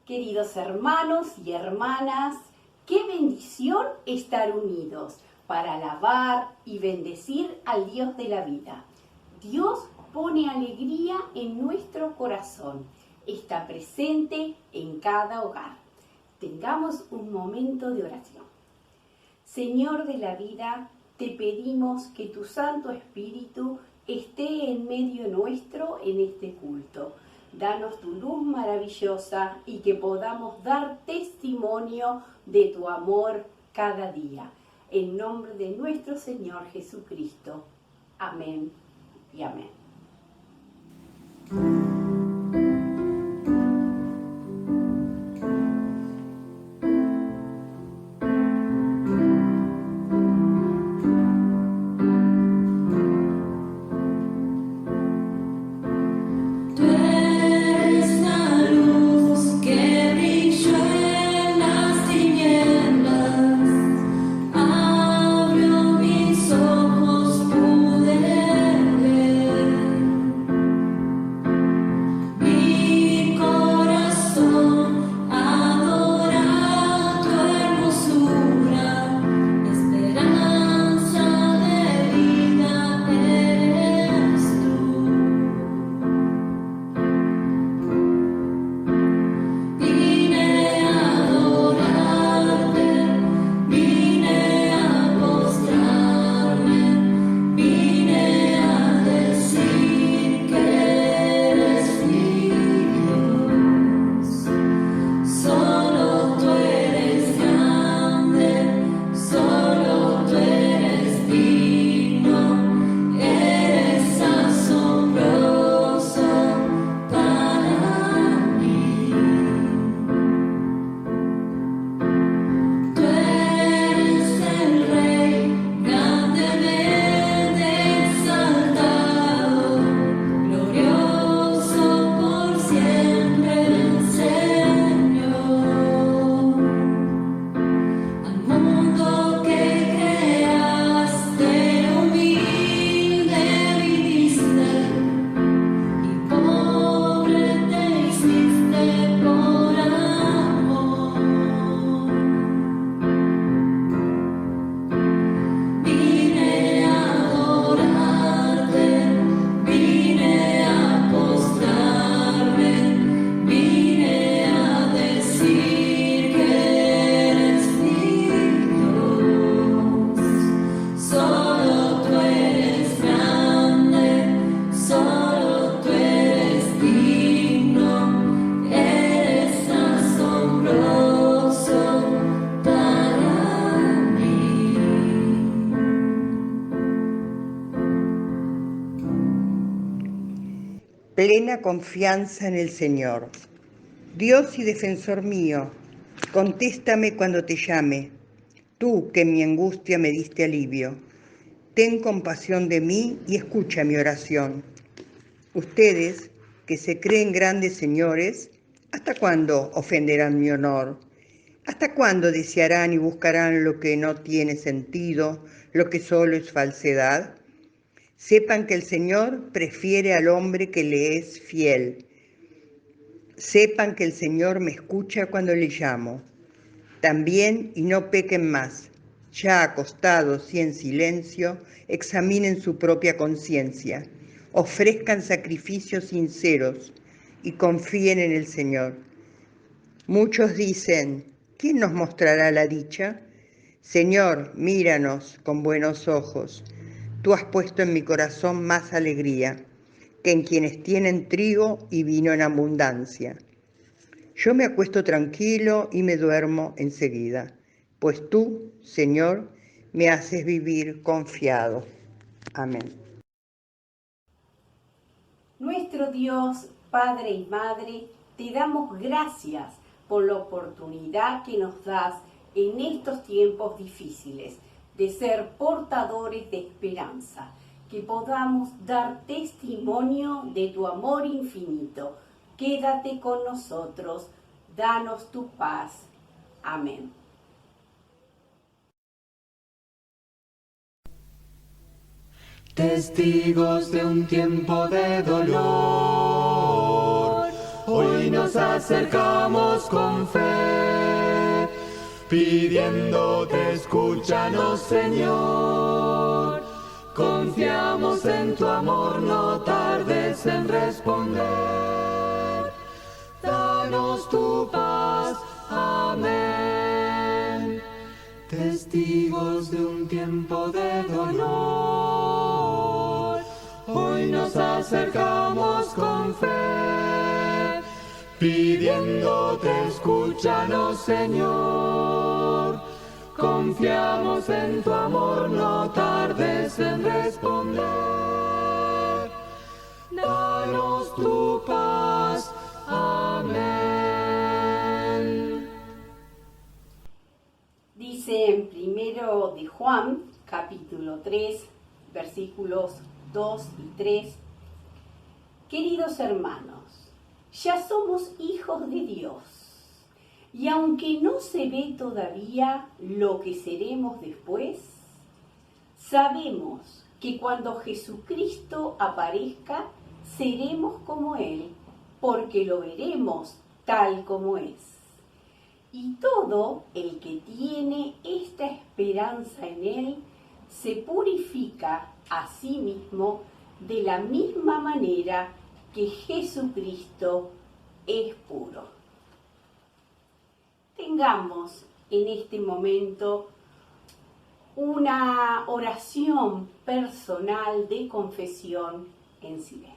Queridos hermanos y hermanas, qué bendición estar unidos para alabar y bendecir al Dios de la vida. Dios pone alegría en nuestro corazón, está presente en cada hogar. Tengamos un momento de oración. Señor de la vida, te pedimos que tu Santo Espíritu esté en medio nuestro en este culto. Danos tu luz maravillosa y que podamos dar testimonio de tu amor cada día. En nombre de nuestro Señor Jesucristo. Amén y amén. Plena confianza en el Señor. Dios y defensor mío, contéstame cuando te llame. Tú que en mi angustia me diste alivio. Ten compasión de mí y escucha mi oración. Ustedes, que se creen grandes señores, ¿hasta cuándo ofenderán mi honor? ¿Hasta cuándo desearán y buscarán lo que no tiene sentido, lo que solo es falsedad? Sepan que el Señor prefiere al hombre que le es fiel. Sepan que el Señor me escucha cuando le llamo. También, y no pequen más, ya acostados y en silencio, examinen su propia conciencia, ofrezcan sacrificios sinceros y confíen en el Señor. Muchos dicen, ¿quién nos mostrará la dicha? Señor, míranos con buenos ojos. Tú has puesto en mi corazón más alegría que en quienes tienen trigo y vino en abundancia. Yo me acuesto tranquilo y me duermo enseguida, pues tú, Señor, me haces vivir confiado. Amén. Nuestro Dios, Padre y Madre, te damos gracias por la oportunidad que nos das en estos tiempos difíciles de ser portadores de esperanza, que podamos dar testimonio de tu amor infinito. Quédate con nosotros, danos tu paz. Amén. Testigos de un tiempo de dolor, hoy nos acercamos con fe, pidiéndote escúchanos, Señor. Confiamos en tu amor, no tardes en responder. Danos tu paz, amén. Testigos de un tiempo de dolor, hoy nos acercamos con fe, pidiéndote escúchanos, Señor. Confiamos en tu amor, no tardes en responder. Danos tu paz, amén. Dice en 1 de Juan, capítulo 3, versículos 2 y 3. Queridos hermanos, ya somos hijos de Dios, y aunque no se ve todavía lo que seremos después, sabemos que cuando Jesucristo aparezca, seremos como Él, porque lo veremos tal como es. Y todo el que tiene esta esperanza en Él se purifica a sí mismo de la misma manera que Jesucristo es puro. Tengamos en este momento una oración personal de confesión en silencio.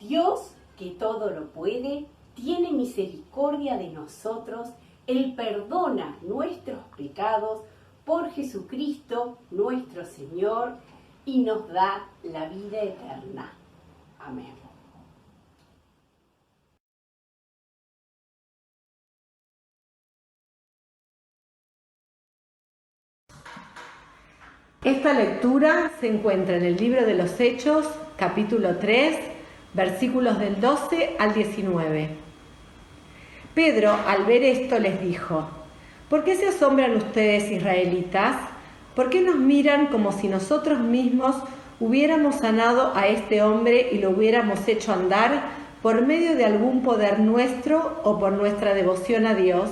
Dios, que todo lo puede, tiene misericordia de nosotros, Él perdona nuestros pecados por Jesucristo nuestro Señor y nos da la vida eterna. Amén. Esta lectura se encuentra en el libro de los Hechos, capítulo 3, versículos del 12 al 19. Pedro, al ver esto, les dijo: ¿Por qué se asombran ustedes, israelitas? ¿Por qué nos miran como si nosotros mismos hubiéramos sanado a este hombre y lo hubiéramos hecho andar por medio de algún poder nuestro o por nuestra devoción a Dios?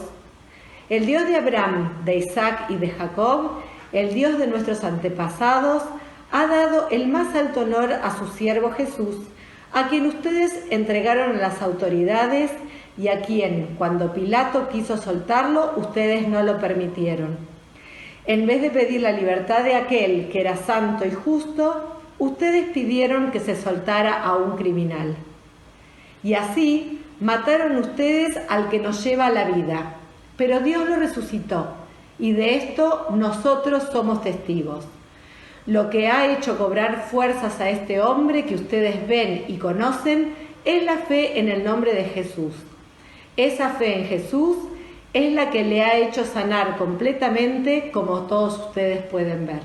El Dios de Abraham, de Isaac y de Jacob, el Dios de nuestros antepasados, ha dado el más alto honor a su siervo Jesús, a quien ustedes entregaron a las autoridades y a quien, cuando Pilato quiso soltarlo, ustedes no lo permitieron. En vez de pedir la libertad de aquel que era santo y justo, ustedes pidieron que se soltara a un criminal. Y así mataron ustedes al que nos lleva la vida, pero Dios lo resucitó, y de esto nosotros somos testigos. Lo que ha hecho cobrar fuerzas a este hombre que ustedes ven y conocen es la fe en el nombre de Jesús. Esa fe en Jesús es la que le ha hecho sanar completamente, como todos ustedes pueden ver.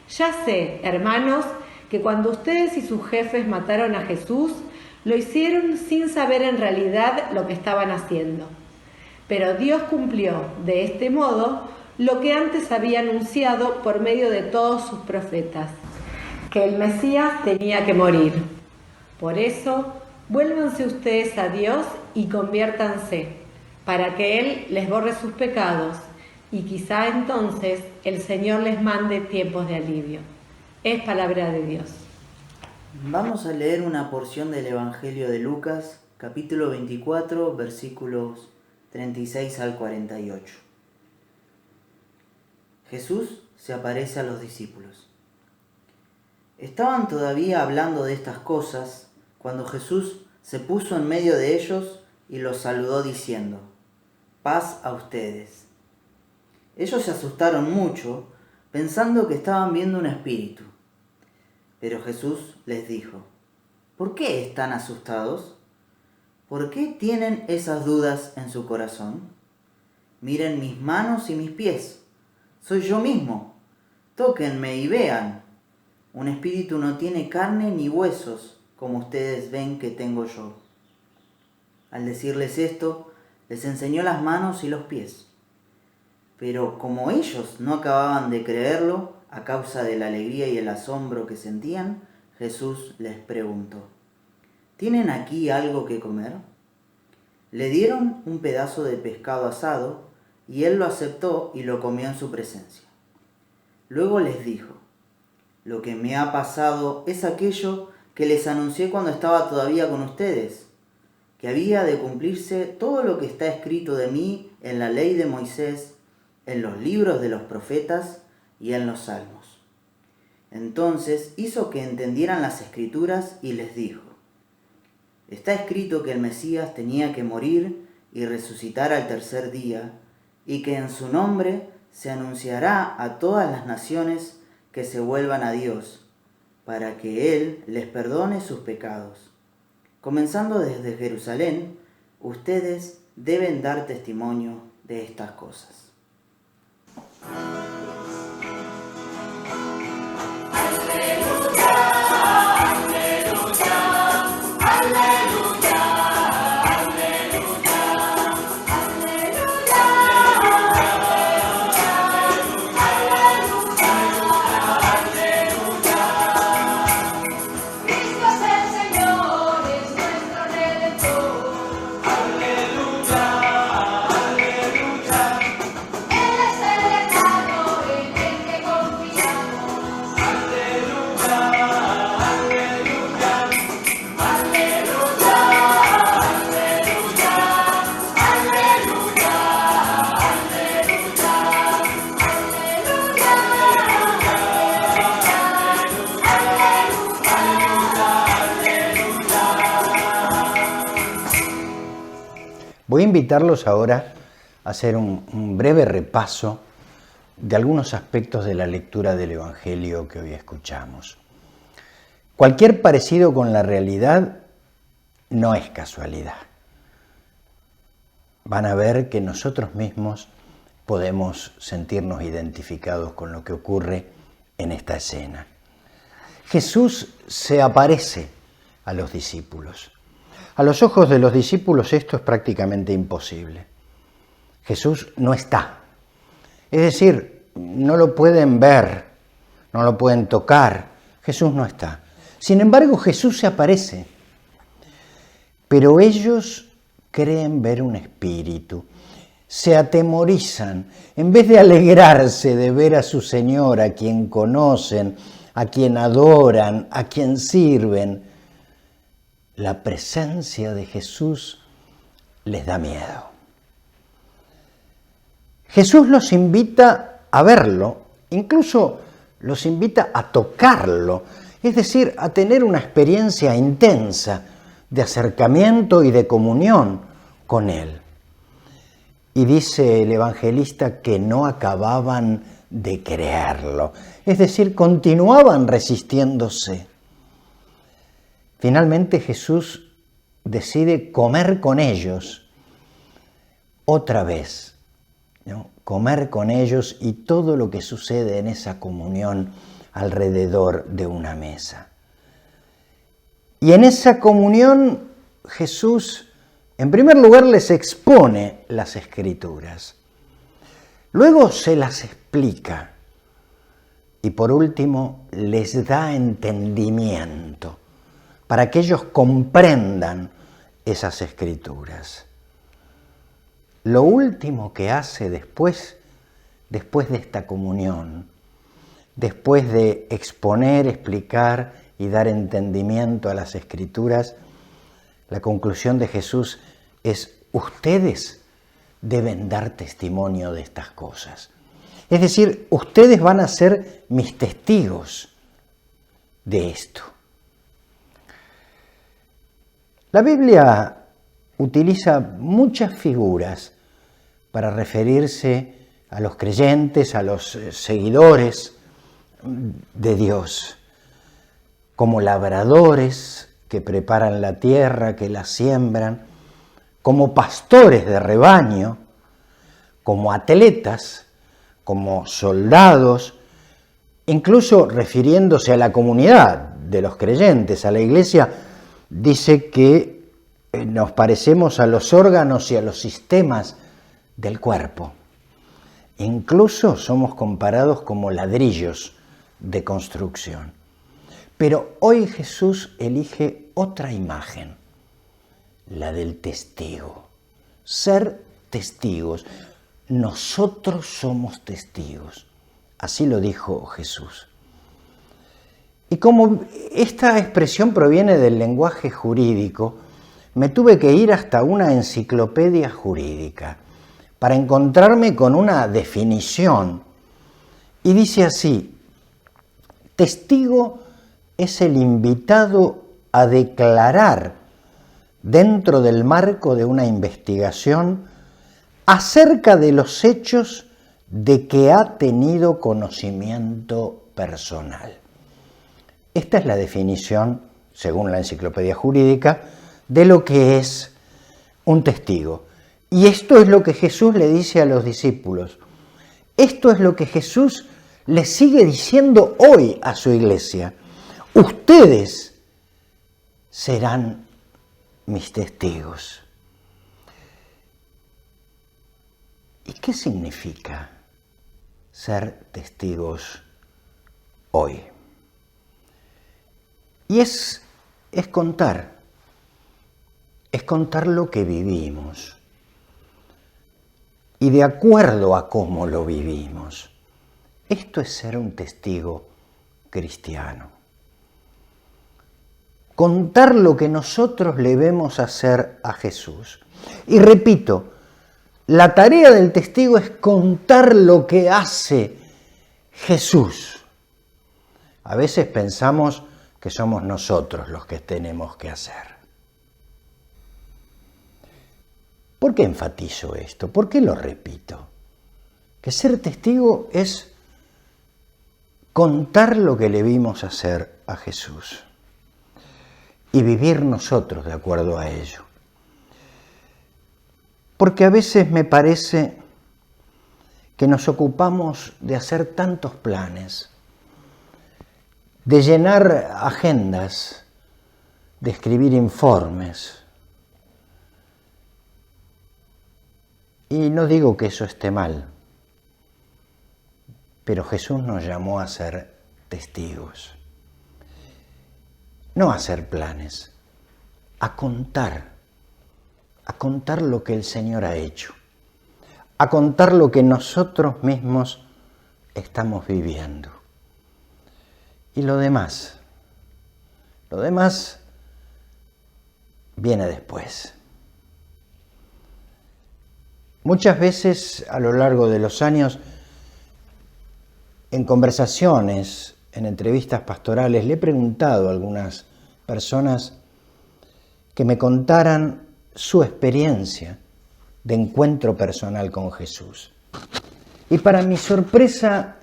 Ya sé, hermanos, que cuando ustedes y sus jefes mataron a Jesús, lo hicieron sin saber en realidad lo que estaban haciendo. Pero Dios cumplió de este modo lo que antes había anunciado por medio de todos sus profetas, que el Mesías tenía que morir. Por eso, vuélvanse ustedes a Dios y conviértanse, para que Él les borre sus pecados y quizá entonces el Señor les mande tiempos de alivio. Es palabra de Dios. Vamos a leer una porción del Evangelio de Lucas, capítulo 24, versículos 36 al 48. Jesús se aparece a los discípulos. Estaban todavía hablando de estas cosas cuando Jesús se puso en medio de ellos y los saludó diciendo: «Paz a ustedes». Ellos se asustaron mucho, pensando que estaban viendo un espíritu. Pero Jesús les dijo: «¿Por qué están asustados? ¿Por qué tienen esas dudas en su corazón? Miren mis manos y mis pies. Soy yo mismo. Tóquenme y vean. Un espíritu no tiene carne ni huesos, como ustedes ven que tengo yo». Al decirles esto, les enseñó las manos y los pies. Pero como ellos no acababan de creerlo, a causa de la alegría y el asombro que sentían, Jesús les preguntó: ¿tienen aquí algo que comer? Le dieron un pedazo de pescado asado, y él lo aceptó y lo comió en su presencia. Luego les dijo: lo que me ha pasado es aquello que les anuncié cuando estaba todavía con ustedes, que había de cumplirse todo lo que está escrito de mí en la ley de Moisés, en los libros de los profetas y en los salmos. Entonces hizo que entendieran las escrituras y les dijo: está escrito que el Mesías tenía que morir y resucitar al tercer día, y que en su nombre se anunciará a todas las naciones que se vuelvan a Dios, para que Él les perdone sus pecados. Comenzando desde Jerusalén, ustedes deben dar testimonio de estas cosas. Voy a invitarlos ahora a hacer un breve repaso de algunos aspectos de la lectura del Evangelio que hoy escuchamos. Cualquier parecido con la realidad no es casualidad. Van a ver que nosotros mismos podemos sentirnos identificados con lo que ocurre en esta escena. Jesús se aparece a los discípulos. A los ojos de los discípulos esto es prácticamente imposible. Jesús no está. Es decir, no lo pueden ver, no lo pueden tocar. Jesús no está. Sin embargo, Jesús se aparece. Pero ellos creen ver un espíritu. Se atemorizan. En vez de alegrarse de ver a su Señor, a quien conocen, a quien adoran, a quien sirven, la presencia de Jesús les da miedo. Jesús los invita a verlo, incluso los invita a tocarlo, es decir, a tener una experiencia intensa de acercamiento y de comunión con Él. Y dice el evangelista que no acababan de creerlo, es decir, continuaban resistiéndose. Finalmente Jesús decide comer con ellos otra vez, ¿no? Comer con ellos y todo lo que sucede en esa comunión alrededor de una mesa. Y en esa comunión Jesús, en primer lugar, les expone las Escrituras. Luego se las explica y por último les da entendimiento para que ellos comprendan esas Escrituras. lo último que hace después de esta comunión, después de exponer, explicar y dar entendimiento a las Escrituras, la conclusión de Jesús es: ustedes deben dar testimonio de estas cosas. Es decir, ustedes van a ser mis testigos de esto. La Biblia utiliza muchas figuras para referirse a los creyentes, a los seguidores de Dios, como labradores que preparan la tierra, que la siembran, como pastores de rebaño, como atletas, como soldados, incluso refiriéndose a la comunidad de los creyentes, a la iglesia, dice que nos parecemos a los órganos y a los sistemas del cuerpo. Incluso somos comparados como ladrillos de construcción. Pero hoy Jesús elige otra imagen, la del testigo. Ser testigos. Nosotros somos testigos. Así lo dijo Jesús. Y como esta expresión proviene del lenguaje jurídico, me tuve que ir hasta una enciclopedia jurídica para encontrarme con una definición. Y dice así: testigo es el invitado a declarar dentro del marco de una investigación acerca de los hechos de que ha tenido conocimiento personal. Esta es la definición, según la enciclopedia jurídica, de lo que es un testigo. Y esto es lo que Jesús le dice a los discípulos. Esto es lo que Jesús le sigue diciendo hoy a su iglesia. Ustedes serán mis testigos. ¿Y qué significa ser testigos hoy? Y es contar lo que vivimos y de acuerdo a cómo lo vivimos. Esto es ser un testigo cristiano. Contar lo que nosotros le vemos hacer a Jesús. Y repito, la tarea del testigo es contar lo que hace Jesús. A veces pensamos que somos nosotros los que tenemos que hacer. ¿Por qué enfatizo esto? ¿Por qué lo repito? Que ser testigo es contar lo que le vimos hacer a Jesús y vivir nosotros de acuerdo a ello. Porque a veces me parece que nos ocupamos de hacer tantos planes, de llenar agendas, de escribir informes. Y no digo que eso esté mal, pero Jesús nos llamó a ser testigos. No a hacer planes, a contar lo que el Señor ha hecho, a contar lo que nosotros mismos estamos viviendo. Y lo demás viene después. Muchas veces a lo largo de los años, en conversaciones, en entrevistas pastorales, le he preguntado a algunas personas que me contaran su experiencia de encuentro personal con Jesús. Y para mi sorpresa,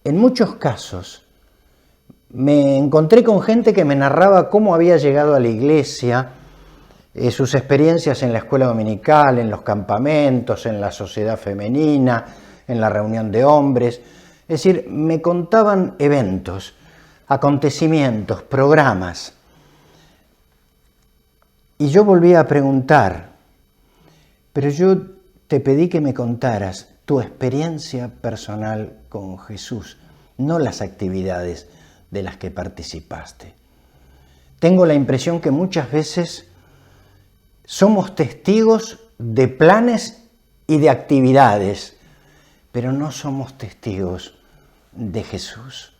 en muchos casos, me encontré con gente que me narraba cómo había llegado a la iglesia, sus experiencias en la escuela dominical, en los campamentos, en la sociedad femenina, en la reunión de hombres. Es decir, me contaban eventos, acontecimientos, programas. Y yo volví a preguntar, pero yo te pedí que me contaras tu experiencia personal con Jesús, no las actividades de las que participaste. Tengo la impresión que muchas veces somos testigos de planes y de actividades, pero no somos testigos de Jesús.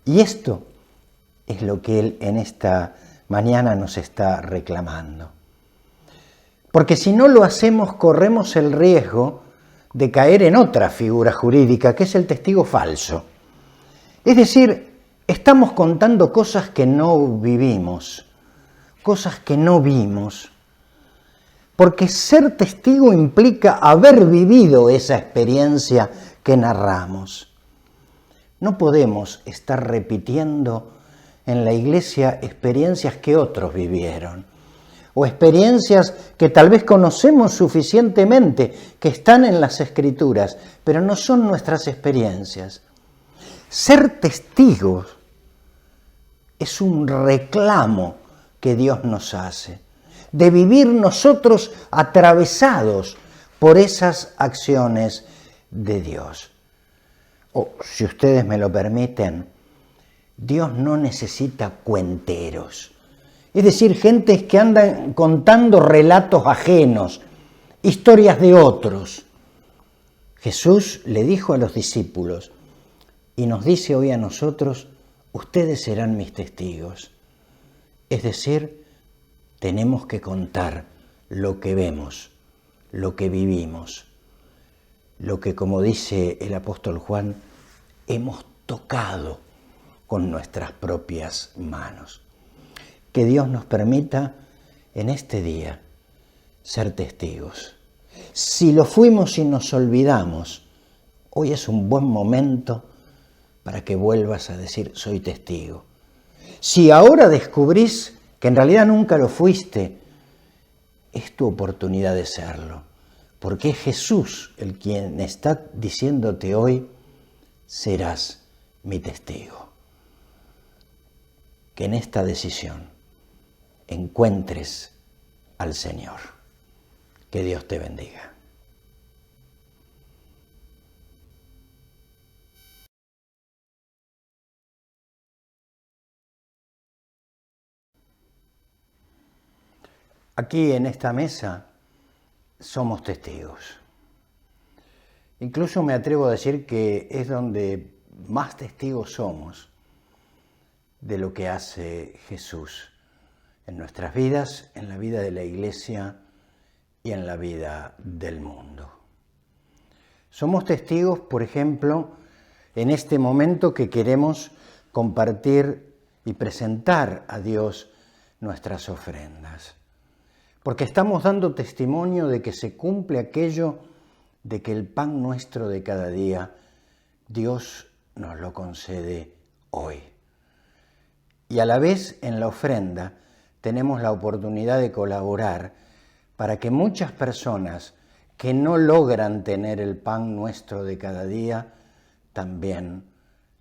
Y esto es lo que Él en esta mañana nos está reclamando. Porque si no lo hacemos, corremos el riesgo de caer en otra figura jurídica, que es el testigo falso. Es decir, estamos contando cosas que no vivimos, cosas que no vimos. Porque ser testigo implica haber vivido esa experiencia que narramos. No podemos estar repitiendo en la iglesia experiencias que otros vivieron, o experiencias que tal vez conocemos suficientemente, que están en las Escrituras, pero no son nuestras experiencias. Ser testigos es un reclamo que Dios nos hace, de vivir nosotros atravesados por esas acciones de Dios. O, si ustedes me lo permiten, Dios no necesita cuenteros. Es decir, gente que andan contando relatos ajenos, historias de otros. Jesús le dijo a los discípulos, y nos dice hoy a nosotros, ustedes serán mis testigos. Es decir, tenemos que contar lo que vemos, lo que vivimos, lo que, como dice el apóstol Juan, hemos tocado con nuestras propias manos. Que Dios nos permita en este día ser testigos. Si lo fuimos y nos olvidamos, hoy es un buen momento para que vuelvas a decir, soy testigo. Si ahora descubrís que en realidad nunca lo fuiste, es tu oportunidad de serlo, porque es Jesús el quien está diciéndote hoy, serás mi testigo. Que en esta decisión encuentres al Señor. Que Dios te bendiga. Aquí en esta mesa somos testigos. Incluso me atrevo a decir que es donde más testigos somos de lo que hace Jesús en nuestras vidas, en la vida de la Iglesia y en la vida del mundo. Somos testigos, por ejemplo, en este momento que queremos compartir y presentar a Dios nuestras ofrendas. Porque estamos dando testimonio de que se cumple aquello de que el pan nuestro de cada día, Dios nos lo concede hoy. Y a la vez en la ofrenda tenemos la oportunidad de colaborar para que muchas personas que no logran tener el pan nuestro de cada día, también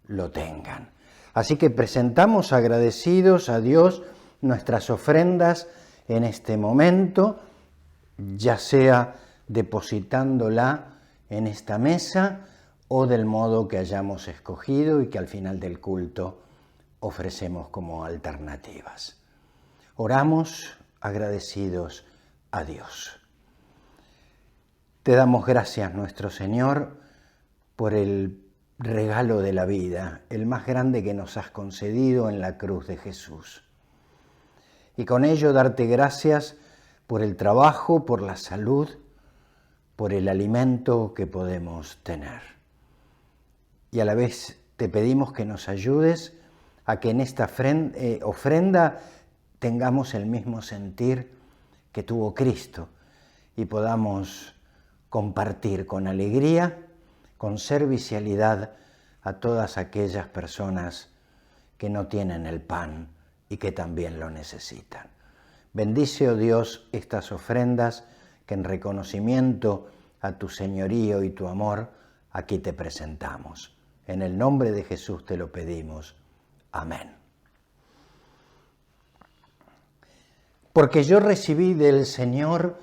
lo tengan. Así que presentamos agradecidos a Dios nuestras ofrendas en este momento, ya sea depositándola en esta mesa o del modo que hayamos escogido y que al final del culto ofrecemos como alternativas. Oramos agradecidos a Dios. Te damos gracias, nuestro Señor, por el regalo de la vida, el más grande que nos has concedido en la cruz de Jesús. Y con ello darte gracias por el trabajo, por la salud, por el alimento que podemos tener. Y a la vez te pedimos que nos ayudes a que en esta ofrenda tengamos el mismo sentir que tuvo Cristo y podamos compartir con alegría, con servicialidad a todas aquellas personas que no tienen el pan y que también lo necesitan. Bendice, oh Dios, estas ofrendas que en reconocimiento a tu señorío y tu amor aquí te presentamos. En el nombre de Jesús te lo pedimos. Amén. Porque yo recibí del Señor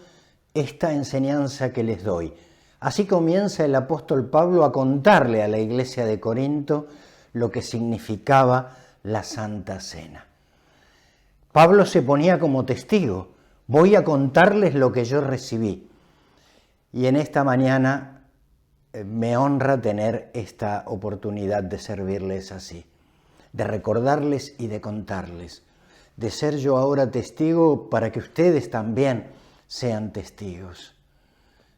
esta enseñanza que les doy. Así comienza el apóstol Pablo a contarle a la iglesia de Corinto lo que significaba la Santa Cena. Pablo se ponía como testigo, voy a contarles lo que yo recibí. Y en esta mañana me honra tener esta oportunidad de servirles así, de recordarles y de contarles, de ser yo ahora testigo para que ustedes también sean testigos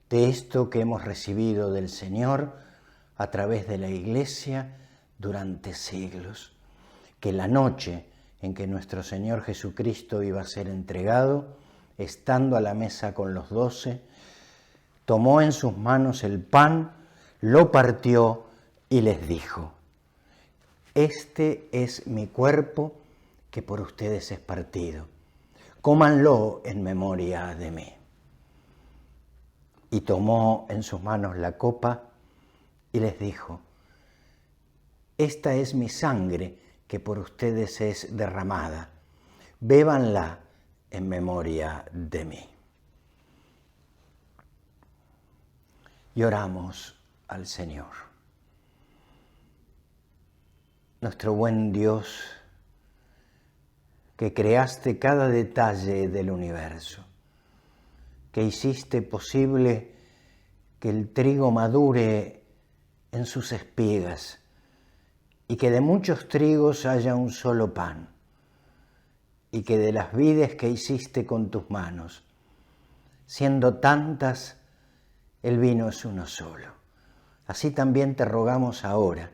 de esto que hemos recibido del Señor a través de la Iglesia durante siglos, que la noche en que nuestro Señor Jesucristo iba a ser entregado, estando a la mesa con los 12, tomó en sus manos el pan, lo partió y les dijo: este es mi cuerpo que por ustedes es partido. Cómanlo en memoria de mí. Y tomó en sus manos la copa y les dijo: esta es mi sangre que por ustedes es derramada. Bébanla en memoria de mí. Y oramos al Señor. Nuestro buen Dios, que creaste cada detalle del universo, que hiciste posible que el trigo madure en sus espigas y que de muchos trigos haya un solo pan, y que de las vides que hiciste con tus manos, siendo tantas, el vino es uno solo. Así también te rogamos ahora,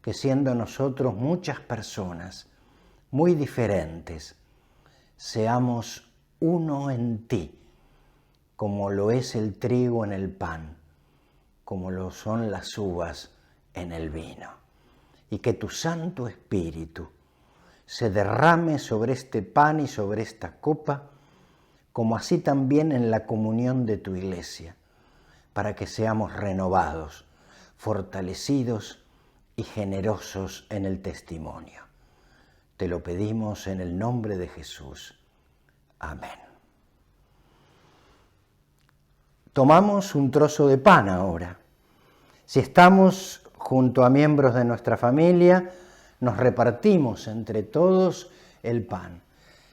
que siendo nosotros muchas personas muy diferentes, seamos uno en ti, como lo es el trigo en el pan, como lo son las uvas en el vino, y que tu Santo Espíritu se derrame sobre este pan y sobre esta copa, como así también en la comunión de tu Iglesia, para que seamos renovados, fortalecidos y generosos en el testimonio. Te lo pedimos en el nombre de Jesús. Amén. Tomamos un trozo de pan ahora. Si estamos junto a miembros de nuestra familia, nos repartimos entre todos el pan.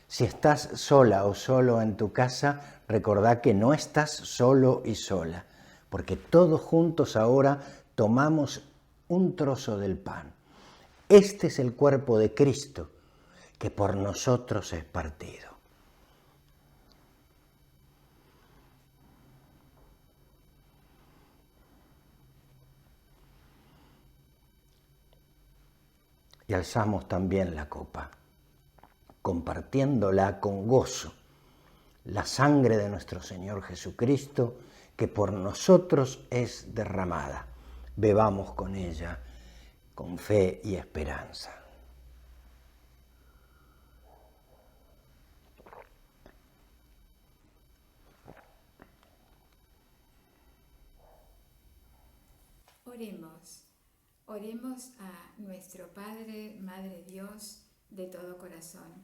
Si estás sola o solo en tu casa, recordá que no estás solo y sola, porque todos juntos ahora tomamos un trozo del pan. Este es el cuerpo de Cristo, que por nosotros es partido. Y alzamos también la copa, compartiéndola con gozo, la sangre de nuestro Señor Jesucristo, que por nosotros es derramada. Bebamos con ella, con fe y esperanza. Oremos. Oremos a nuestro Padre, Madre Dios, de todo corazón.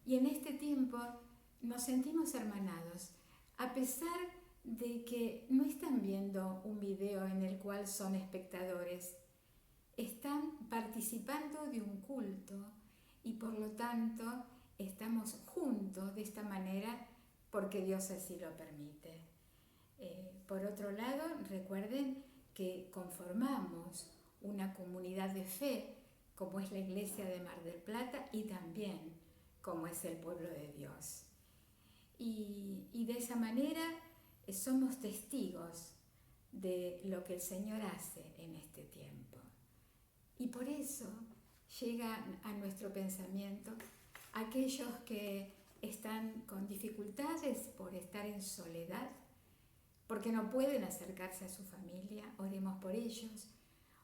Y en este tiempo nos sentimos hermanados, a pesar de que no están viendo un video en el cual son espectadores. Están participando de un culto y por lo tanto estamos juntos de esta manera porque Dios así lo permite. Por otro lado, recuerden que conformamos una comunidad de fe como es la Iglesia de Mar del Plata y también como es el pueblo de Dios. Y de esa manera somos testigos de lo que el Señor hace en este tiempo. Y por eso llegan a nuestro pensamiento aquellos que están con dificultades por estar en soledad, porque no pueden acercarse a su familia. Oremos por ellos.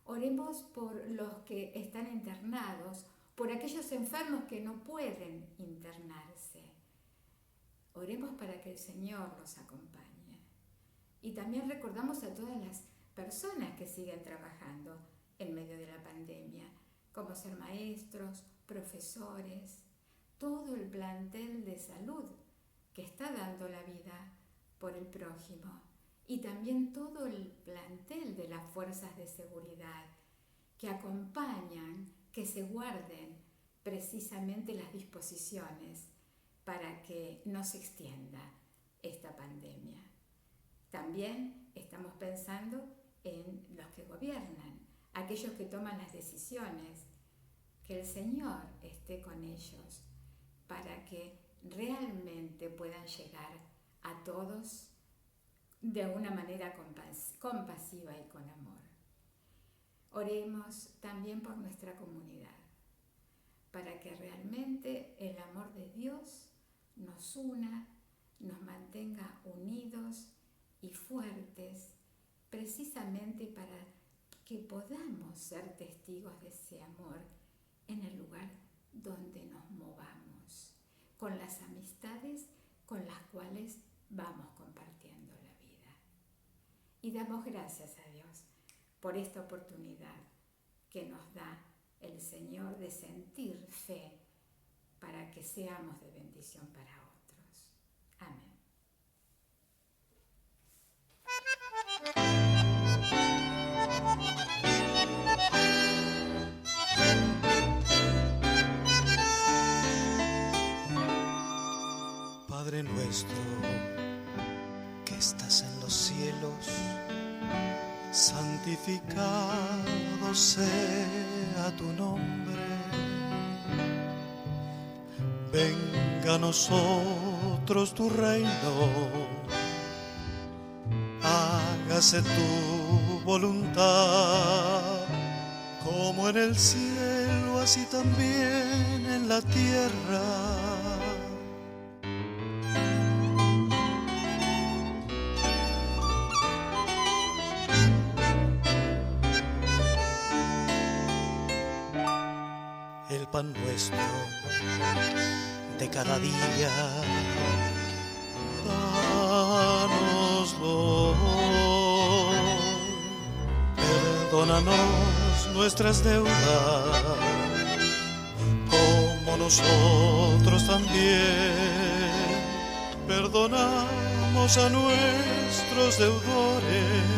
Oremos por los que están internados, por aquellos enfermos que no pueden internarse. Oremos para que el Señor los acompañe. Y también recordamos a todas las personas que siguen trabajando en medio de la pandemia, como ser maestros, profesores, todo el plantel de salud que está dando la vida por el prójimo. Y también todo el plantel de las fuerzas de seguridad que acompañan, que se guarden precisamente las disposiciones para que no se extienda esta pandemia. También estamos pensando en los que gobiernan, aquellos que toman las decisiones, que el Señor esté con ellos para que realmente puedan llegar a todos de una manera compasiva y con amor. Oremos también por nuestra comunidad, para que realmente el amor de Dios nos una, nos mantenga unidos y fuertes, precisamente para que podamos ser testigos de ese amor en el lugar donde nos movamos, con las amistades con las cuales vamos compartiendo la vida. Y damos gracias a Dios por esta oportunidad que nos da el Señor de sentir fe para que seamos de bendición para otros. Amén. Padre nuestro, que estás en los cielos, santificado sea tu nombre. Venga a nosotros tu reino, hágase tu voluntad, como en el cielo, así también en la tierra. El pan nuestro de cada día, dánoslo. Perdónanos nuestras deudas, como nosotros también perdonamos a nuestros deudores.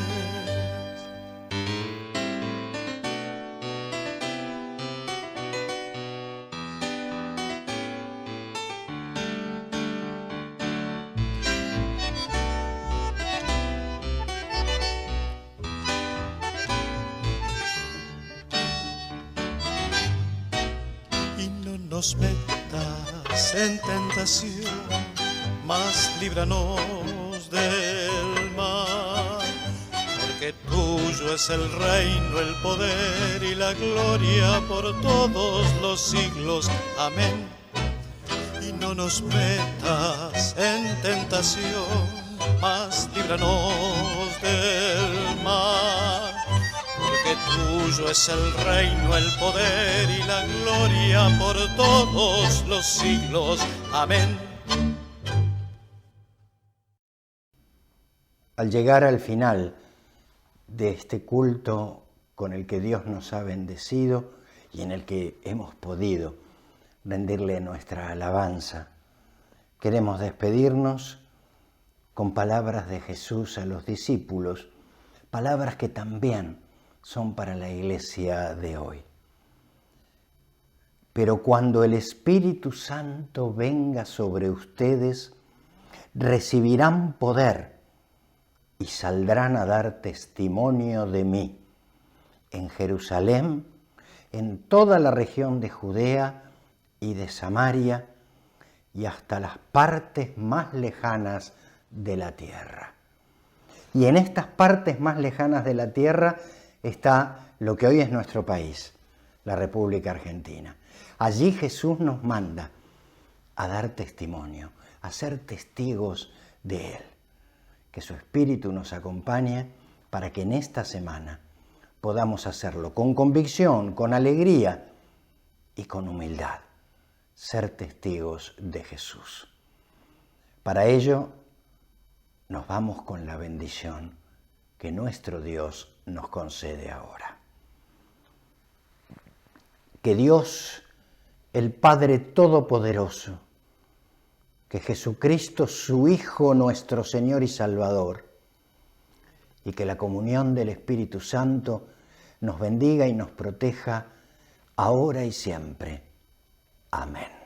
Nos metas en tentación, mas líbranos del mal, porque tuyo es el reino, el poder y la gloria por todos los siglos. Amén. Y no nos metas en tentación, mas líbranos del mal, porque tuyo es el reino, el poder y la gloria por todos los siglos. Amén. Al llegar al final de este culto con el que Dios nos ha bendecido y en el que hemos podido rendirle nuestra alabanza, queremos despedirnos con palabras de Jesús a los discípulos, palabras que también son para la iglesia de hoy. Pero cuando el Espíritu Santo venga sobre ustedes, recibirán poder y saldrán a dar testimonio de mí en Jerusalén, en toda la región de Judea y de Samaria y hasta las partes más lejanas de la tierra. Y en estas partes más lejanas de la tierra está lo que hoy es nuestro país, la República Argentina. Allí Jesús nos manda a dar testimonio, a ser testigos de Él. Que su Espíritu nos acompañe para que en esta semana podamos hacerlo con convicción, con alegría y con humildad, ser testigos de Jesús. Para ello nos vamos con la bendición que nuestro Dios nos concede ahora. Que Dios, el Padre Todopoderoso, que Jesucristo, su Hijo, nuestro Señor y Salvador, y que la comunión del Espíritu Santo nos bendiga y nos proteja ahora y siempre. Amén.